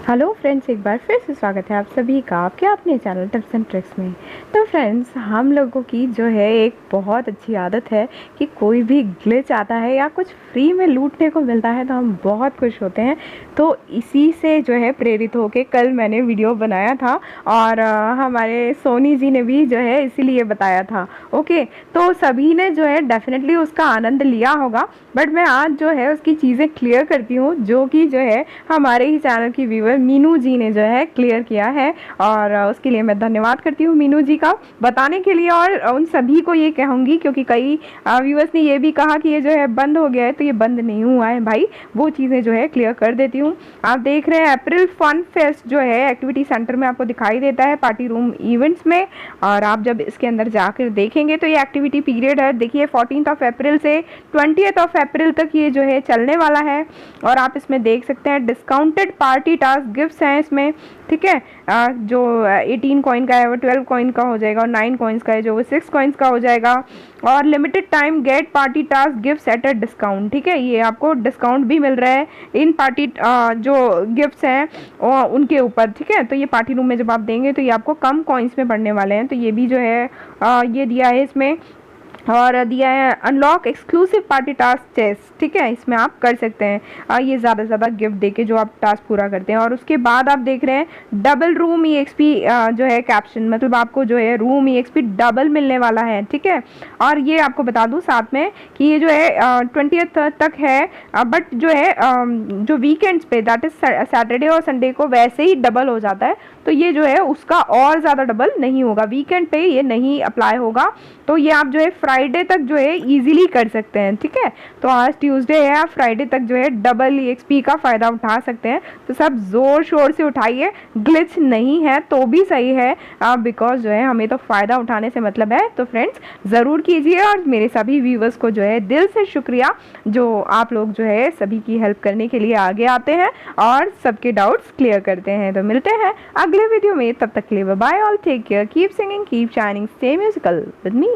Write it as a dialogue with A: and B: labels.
A: Hello friends, एक बार फिर से स्वागत है आप सभी का आपके अपने चैनल टिप्स एंड ट्रिक्स में। तो फ्रेंड्स, हम लोगों की जो है एक बहुत अच्छी आदत है कि कोई भी ग्लिच आता है या कुछ फ्री में लूटने को मिलता है तो हम बहुत खुश होते हैं। तो इसी से जो है प्रेरित होके कल मैंने वीडियो बनाया था और हमारे सोनी जी ने भी जो है इसीलिए बताया था। ओके, तो सभी ने जो है डेफिनेटली उसका आनंद लिया होगा, बट मैं आज जो है उसकी चीज़ें क्लियर करती हूँ जो कि जो है हमारे ही चैनल की व्यूवर मीनू जी ने जो है क्लियर किया है। और उसके लिए मैं धन्यवाद करती हूँ मीनू जी का बताने के लिए। और उन सभी को ये कहूँगी, क्योंकि कई व्यूवर्स ने ये भी कहा कि ये जो है बंद हो गया है, तो ये बंद नहीं हुआ है भाई, वो चीज़ें जो है क्लियर कर देती हूँ। आप देख रहे हैं अप्रैल फन फेस्ट जो है एक्टिविटी सेंटर में आपको दिखाई देता है पार्टी रूम इवेंट्स में। और आप जब इसके अंदर जाकर देखेंगे तो ये एक्टिविटी पीरियड है, देखिए 14 अप्रैल से 20 अप्रैल तक ये जो है चलने वाला है। और आप इसमें देख सकते हैं डिस्काउंटेड पार्टी टास्क गिफ्ट्स हैं इसमें, ठीक है। जो 18 कॉइन का है वो 12 कॉइन का हो जाएगा, और 9 कॉइन्स का है जो वो 6 कॉइन्स का हो जाएगा। और limited time get party task gifts at a discount, ठीक है, ये आपको डिस्काउंट भी मिल रहा है इन पार्टी जो गिफ्ट्स हैं उनके ऊपर, ठीक है। तो ये पार्टी रूम में जब आप देंगे तो ये आपको कम कॉइन्स में पड़ने वाले हैं, तो ये भी जो है ये दिया है इसमें। और दिया है unlock exclusive party task chase, ठीक है, इसमें आप कर सकते हैं ये ज़्यादा से ज़्यादा गिफ्ट देके जो आप टास्क पूरा करते हैं। और उसके बाद आप देख रहे हैं डबल रूम EXP जो है कैप्शन, मतलब आपको जो है रूम EXP डबल मिलने वाला है, ठीक है। और ये आपको बता दूं साथ में कि ये जो है 20th तक है, बट जो है जो वीकेंड्स पे दैट इज सैटरडे और संडे को वैसे ही डबल हो जाता है, तो ये जो है उसका और ज़्यादा डबल नहीं होगा, वीकेंड पे ये नहीं अप्लाई होगा। तो ये आप जो है फ्राइडे तक जो है इजीली कर सकते हैं, ठीक है। तो आज ट्यूसडे है, आप फ्राइडे तक जो है डबल EXP का फ़ायदा उठा सकते हैं। तो सब ज़ोर शोर से उठाइए, ग्लिच नहीं है तो भी सही है, बिकॉज जो है हमें तो फ़ायदा उठाने से मतलब है। तो फ्रेंड्स ज़रूर कीजिए, और मेरे सभी व्यूवर्स को जो है दिल से शुक्रिया जो आप लोग जो है सभी की हेल्प करने के लिए आगे आते हैं और सबके डाउट्स क्लियर करते हैं। तो मिलते हैं अगले वीडियो में, तब तक के लिए bye all, take care, keep singing, keep shining, stay musical with me.